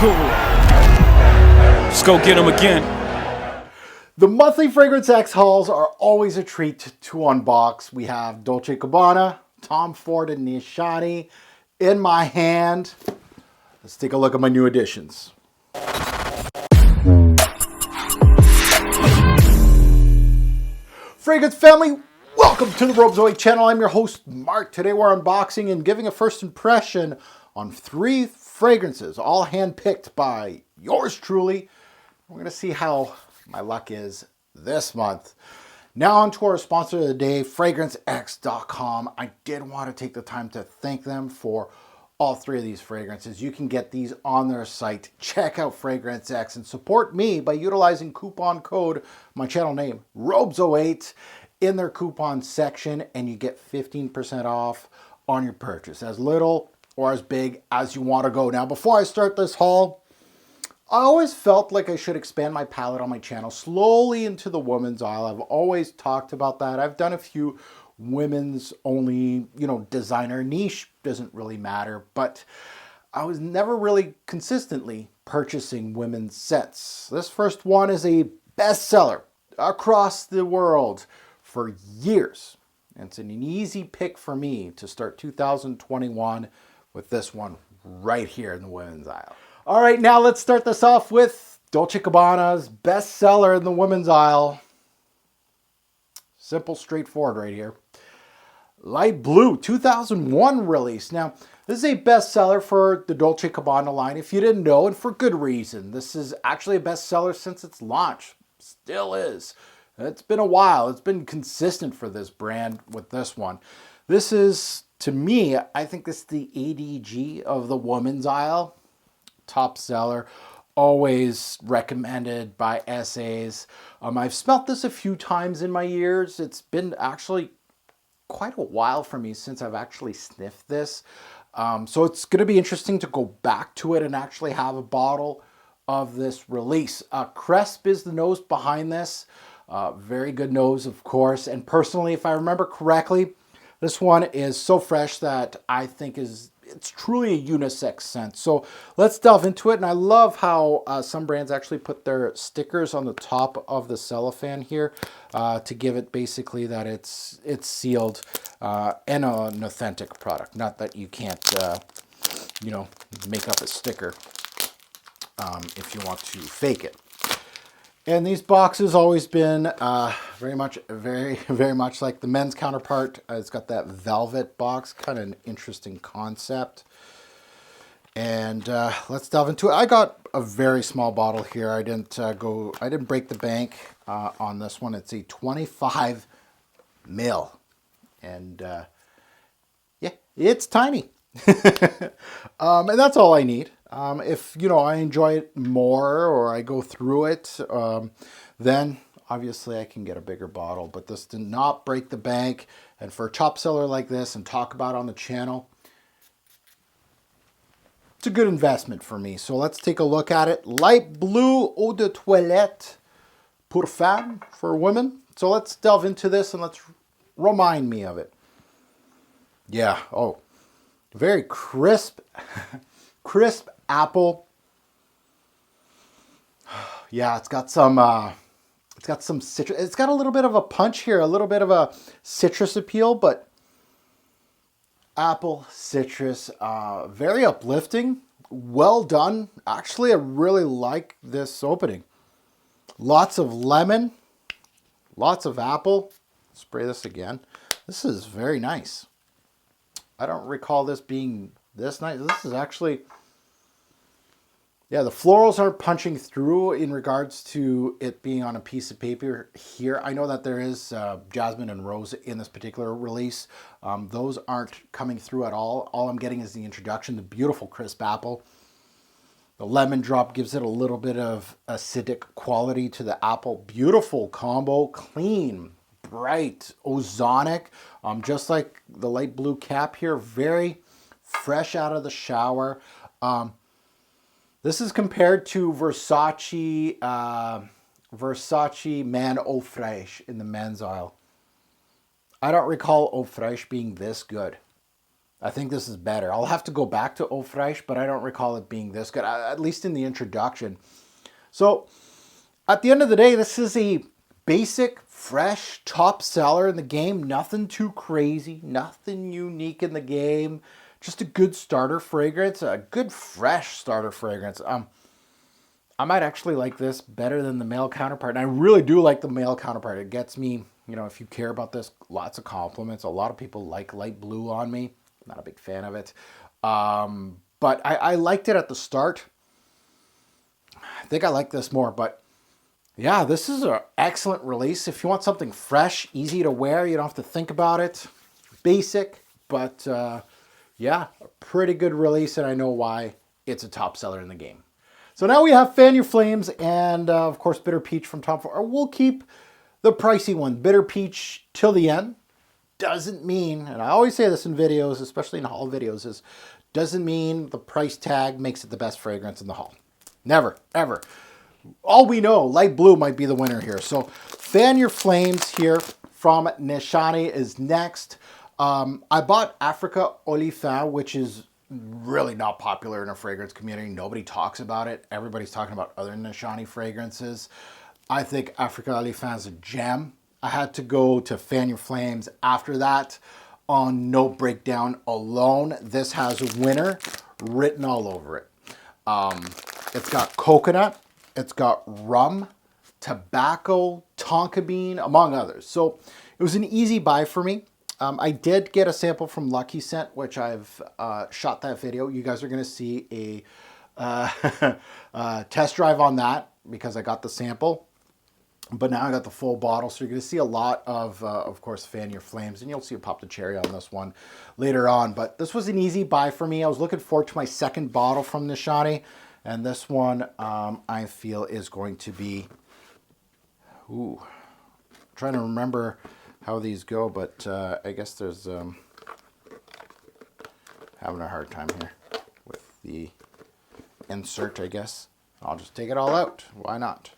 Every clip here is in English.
Let's go get them again. The monthly FragranceX hauls are always a treat to unbox. We have Dolce Gabbana, Tom Ford, and Nishane in my hand. Let's take a look at my new additions. Fragrance family, welcome to the Robes08 channel. I'm your host, Mark. Today we're unboxing and giving a first impression on 3 fragrances, all handpicked by yours truly. We're going to see how my luck is this month. Now on to our sponsor of the day, FragranceX.com. I did want to take the time to thank them for all 3 of these fragrances. You can get these on their site. Check out FragranceX and support me by utilizing coupon code, my channel name, Robes08, in their coupon section, and you get 15% off on your purchase, as little or as big as you want to go. Now, before I start this haul, I always felt like I should expand my palette on my channel slowly into the women's aisle. I've always talked about that. I've done a few women's only, designer niche, doesn't really matter, but I was never really consistently purchasing women's scents. This first one is a bestseller across the world for years. And it's an easy pick for me to start 2021 with this one right here in the women's aisle. All right, now let's start this off with Dolce Gabbana's bestseller in the women's aisle. Simple, straightforward right here. Light Blue, 2001 release. Now, this is a bestseller for the Dolce Gabbana line, if you didn't know, and for good reason. This is actually a bestseller since its launch. Still is. It's been a while. It's been consistent for this brand with this one. This is, to me, I think this is the ADG of the women's aisle. Top seller, always recommended by SAs. I've smelt this a few times in my years. It's been actually quite a while for me since I've actually sniffed this. So it's going to be interesting to go back to it and actually have a bottle of this release. Cresp is the nose behind this. Very good nose, of course. And personally, if I remember correctly, this one is so fresh that I think it's truly a unisex scent. So let's delve into it. And I love how some brands actually put their stickers on the top of the cellophane here to give it basically that it's sealed and an authentic product. Not that you can't, make up a sticker if you want to fake it. And these boxes always been very much like the men's counterpart. It's got that velvet box, kind of an interesting concept. And let's delve into it. I got a very small bottle here. I didn't break the bank on this one. It's a 25 ml, and yeah, it's tiny. And that's all I need. If, I enjoy it more or I go through it, then obviously I can get a bigger bottle. But this did not break the bank. And for a top seller like this and talk about on the channel, it's a good investment for me. So let's take a look at it. Light Blue Eau de Toilette pour femme, for women. So let's delve into this and let's remind me of it. Yeah, very crisp, crisp apple. Yeah, it's got some citrus. It's got a little bit of a punch here, a little bit of a citrus appeal, but apple, citrus, very uplifting, well done. Actually, I really like this opening. Lots of lemon, lots of apple. Spray this again. This is very nice. I don't recall this being this nice. This is actually, yeah, the florals aren't punching through in regards to it being on a piece of paper here. I know that there is jasmine and rose in this particular release. Those aren't coming through at all. All I'm getting is the introduction, the beautiful crisp apple. The lemon drop gives it a little bit of acidic quality to the apple. Beautiful combo, clean, bright, ozonic, just like the light blue cap here, very fresh out of the shower. This is compared to Versace Man Eau Fraiche in the men's aisle. I don't recall Eau Fraiche being this good. I think this is better. I'll have to go back to Eau Fraiche, but I don't recall it being this good, at least in the introduction. So at the end of the day, this is a basic, fresh top seller in the game. Nothing too crazy, nothing unique in the game. Just a good starter fragrance, a good fresh starter fragrance. I might actually like this better than the male counterpart. And I really do like the male counterpart. It gets me, you know, if you care about this, lots of compliments. A lot of people like light blue on me. Not a big fan of it. But I liked it at the start. I think I like this more, but yeah, this is an excellent release. If you want something fresh, easy to wear, you don't have to think about it. Basic, but yeah, a pretty good release, and I know why it's a top seller in the game. So now we have Fan Your Flames and, of course, Bitter Peach from Tom Ford. We'll keep the pricey one, Bitter Peach, till the end. Doesn't mean, and I always say this in videos, especially in haul videos, is doesn't mean the price tag makes it the best fragrance in the haul. Never, ever. All we know, light blue might be the winner here. So Fan Your Flames here from Nishane is next. I bought Africa Olifin, which is really not popular in a fragrance community. Nobody talks about it. Everybody's talking about other Nishane fragrances. I think Africa Olifin is a gem. I had to go to Fan Your Flames after that on no breakdown alone. This has a winner written all over it. It's got coconut, it's got rum, tobacco, tonka bean, among others. So it was an easy buy for me. I did get a sample from Lucky Scent, which I've shot that video. You guys are going to see a test drive on that because I got the sample. But now I got the full bottle, so you're going to see a lot of course, Fan Your Flames, and you'll see a pop the cherry on this one later on. But this was an easy buy for me. I was looking forward to my second bottle from Nishane, and this one I feel is going to be, ooh, I'm trying to remember how these go, but I guess there's having a hard time here with the insert, I guess. I'll just take it all out. Why not?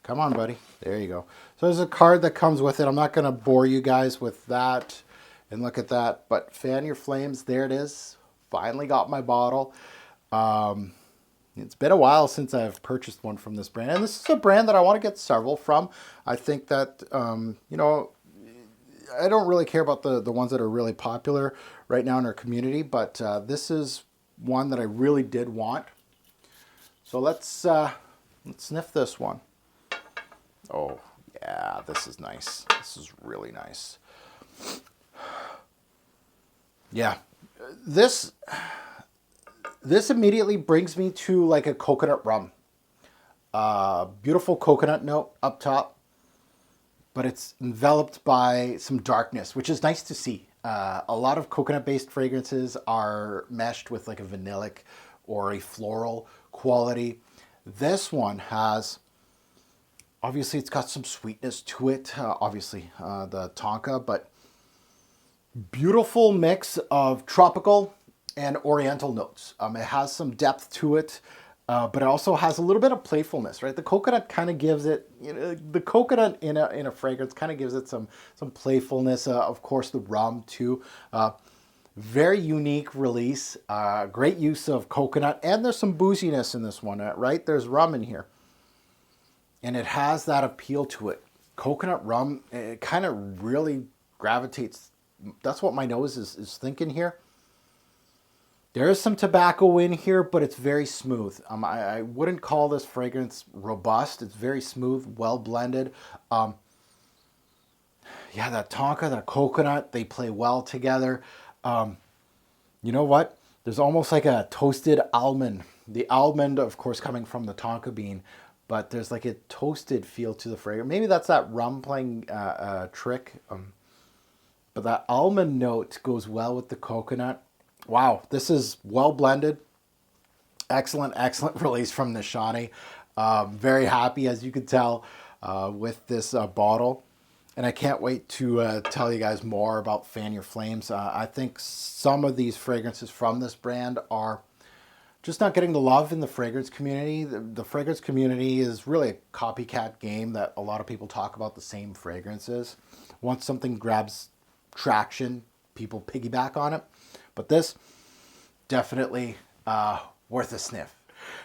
Come on, buddy. There you go. So there's a card that comes with it. I'm not going to bore you guys with that and look at that, but Fan Your Flames, there it is. Finally got my bottle. It's been a while since I've purchased one from this brand, and this is a brand that I want to get several from. I think that, you know, I don't really care about the ones that are really popular right now in our community, but this is one that I really did want. So let's sniff this one. Oh, yeah, this is nice. This is really nice. Yeah, this immediately brings me to like a coconut rum. Beautiful coconut note up top, but it's enveloped by some darkness, which is nice to see. A lot of coconut-based fragrances are meshed with like a vanillic or a floral quality. This one has, obviously it's got some sweetness to it, obviously the tonka, but beautiful mix of tropical and oriental notes. It has some depth to it, but it also has a little bit of playfulness, right? The coconut kind of gives it, you know, the coconut in a fragrance kind of gives it some playfulness. Of course, the rum too. Very unique release, great use of coconut, and there's some booziness in this one, right? There's rum in here. And it has that appeal to it. Coconut rum, it kind of really gravitates. That's what my nose is thinking here. There is some tobacco in here, but it's very smooth. I wouldn't call this fragrance robust. It's very smooth, well blended. Yeah, that tonka, that coconut, they play well together. You know what? There's almost like a toasted almond. The almond, of course, coming from the tonka bean. But there's like a toasted feel to the fragrance. Maybe that's that rum playing trick. But that almond note goes well with the coconut. Wow, this is well blended. Excellent, excellent release from Nishane. Very happy, as you can tell, with this bottle. And I can't wait to tell you guys more about Fan Your Flames. I think some of these fragrances from this brand are just not getting the love in the fragrance community. The fragrance community is really a copycat game that a lot of people talk about the same fragrances. Once something grabs traction, people piggyback on it. But this, definitely worth a sniff.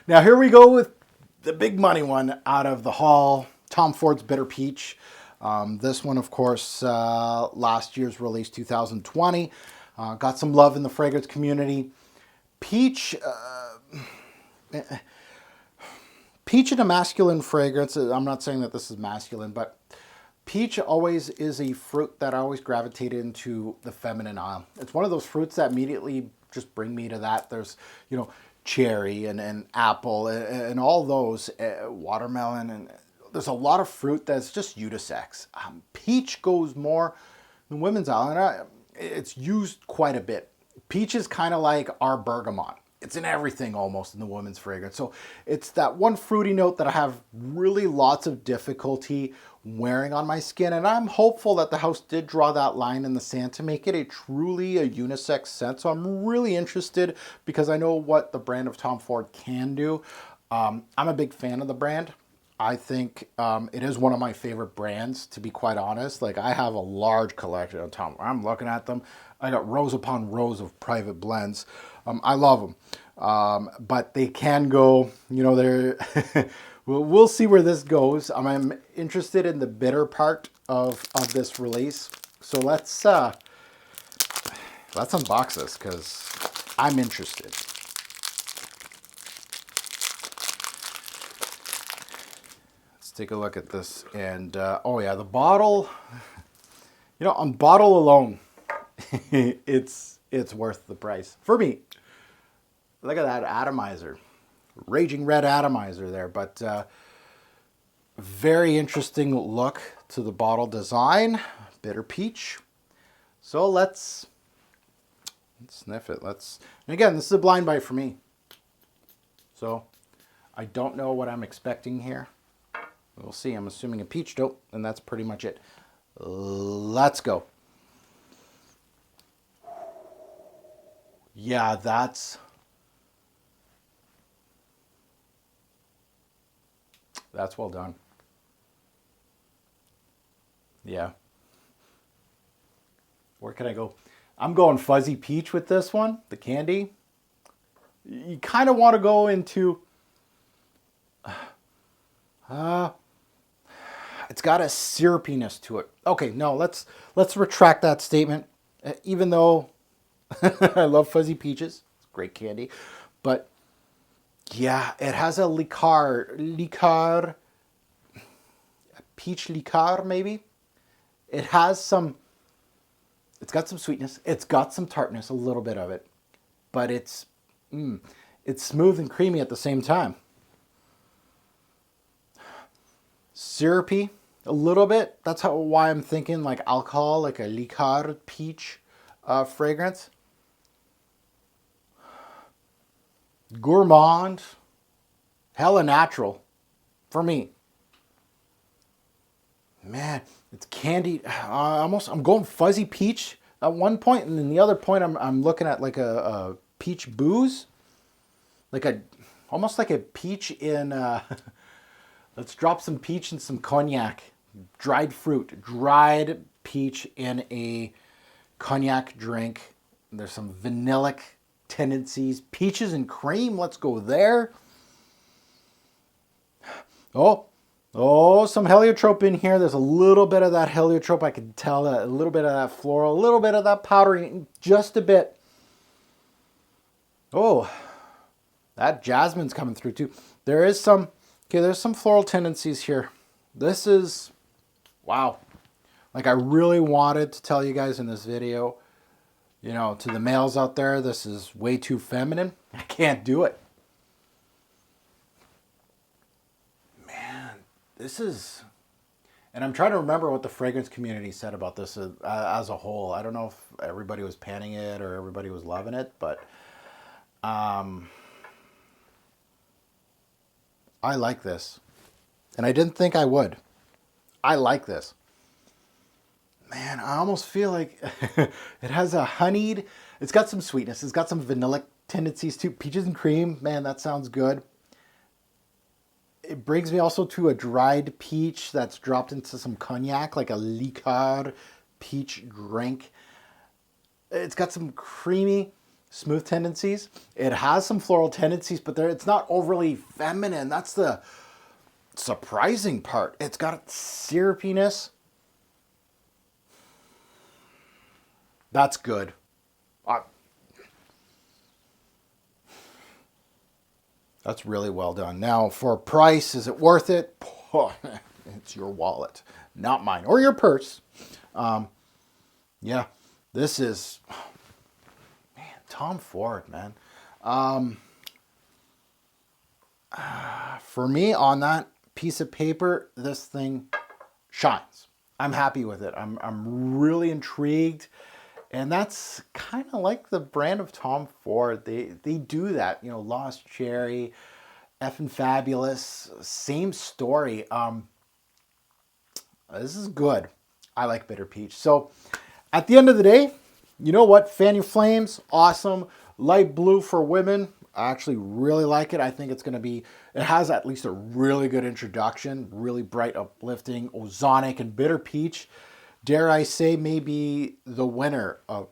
Now here we go with the big money one out of the haul, Tom Ford's Bitter Peach. This one, of course, last year's release, 2020. Got some love in the fragrance community. Peach, peach in a masculine fragrance. I'm not saying that this is masculine, but peach always is a fruit that I always gravitated into the feminine aisle. It's one of those fruits that immediately just bring me to that. There's, you know, cherry and apple and all those, watermelon, and there's a lot of fruit that's just unisex. Peach goes more in the women's aisle, and it's used quite a bit. Peach is kind of like our bergamot. It's in everything almost in the women's fragrance. So it's that one fruity note that I have really lots of difficulty wearing on my skin. And I'm hopeful that the house did draw that line in the sand to make it a truly a unisex scent. So I'm really interested because I know what the brand of Tom Ford can do. I'm a big fan of the brand. I think it is one of my favorite brands, to be quite honest. Like, I have a large collection of Tom. I'm looking at them. I got rows upon rows of private blends. I love them. But they can go, you know, they're... we'll see where this goes. I'm interested in the bitter part of this release. So let's unbox this because I'm interested. Take a look at this, and oh yeah, the bottle, you know, on bottle alone, it's worth the price for me. Look at that atomizer, raging red atomizer there, but very interesting look to the bottle design, bitter peach. So let's sniff it. And again, this is a blind bite for me, so I don't know what I'm expecting here. We'll see. I'm assuming a peach dope, and that's pretty much it. Let's go. Yeah, that's well done. Yeah. Where can I go? I'm going fuzzy peach with this one, the candy. You kind of want to go into... it's got a syrupiness to it. Okay, no, let's retract that statement. Even though I love fuzzy peaches, it's great candy, but yeah, it has a liqueur, peach liqueur maybe. It's got some sweetness. It's got some tartness, a little bit of it, but it's smooth and creamy at the same time. Syrupy a little bit. That's why I'm thinking like alcohol, like a liqueur peach fragrance. Gourmand, hella natural for me. Man, it's candied. I'm going fuzzy peach at one point, and then the other point I'm looking at like a peach booze, almost like a peach in. Let's drop some peach and some cognac. Dried fruit. Dried peach in a cognac drink. There's some vanillic tendencies. Peaches and cream. Let's go there. Oh, some heliotrope in here. There's a little bit of that heliotrope. I can tell a little bit of that floral. A little bit of that powdery. Just a bit. Oh, that jasmine's coming through too. There's some floral tendencies here. This is, wow. Like, I really wanted to tell you guys in this video, you know, to the males out there, this is way too feminine. I can't do it. Man, this is, and I'm trying to remember what the fragrance community said about this as a whole. I don't know if everybody was panning it or everybody was loving it, but I like this. And I didn't think I would. I like this. Man, I almost feel like it has a honeyed, it's got some sweetness. It's got some vanillic tendencies too. Peaches and cream, man, that sounds good. It brings me also to a dried peach that's dropped into some cognac, like a liqueur peach drink. It's got some creamy, smooth tendencies. It has some floral tendencies, but it's not overly feminine. That's the surprising part. It's got syrupiness. That's good. That's really well done. Now, for price, is it worth it? It's your wallet, not mine, or your purse. Yeah, this is, man, Tom Ford, man. For me, on that piece of paper, this thing shines. I'm happy with it. I'm really intrigued. And that's kind of like the brand of Tom Ford. They do that, you know, Lost Cherry, Effin' Fabulous, same story. This is good. I like Bitter Peach. So at the end of the day, you know what? Fan Your Flames, awesome. Light blue for women. I actually really like it. I think it's going to be, it has at least a really good introduction, really bright, uplifting, ozonic, and Bitter Peach. Dare I say, maybe the winner of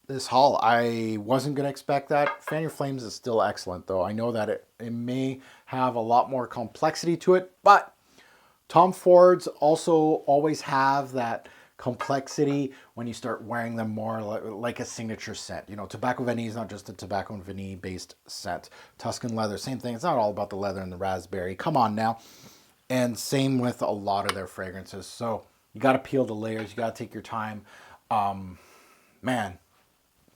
this haul. I wasn't going to expect that. Fan Your Flames is still excellent, though. I know that it may have a lot more complexity to it, but Tom Fords also always have that complexity when you start wearing them more like a signature scent. You know, Tobacco Vanille is not just a Tobacco Vanille based scent. Tuscan Leather, same thing. It's not all about the leather and the raspberry. Come on now. And same with a lot of their fragrances. So you got to peel the layers. You got to take your time. Man,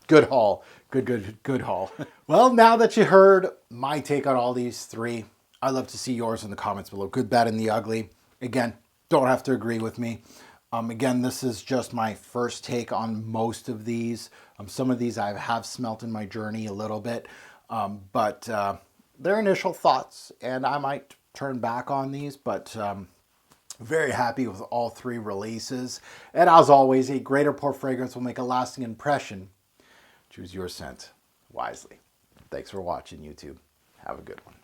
good haul. Good haul. Well, now that you heard my take on all these three, I'd love to see yours in the comments below. Good, bad, and the ugly. Again, don't have to agree with me. Again, this is just my first take on most of these. Some of these I have smelt in my journey a little bit, but they're initial thoughts, and I might turn back on these, but very happy with all three releases. And as always, a greater pour fragrance will make a lasting impression. Choose your scent wisely. Thanks for watching, YouTube. Have a good one.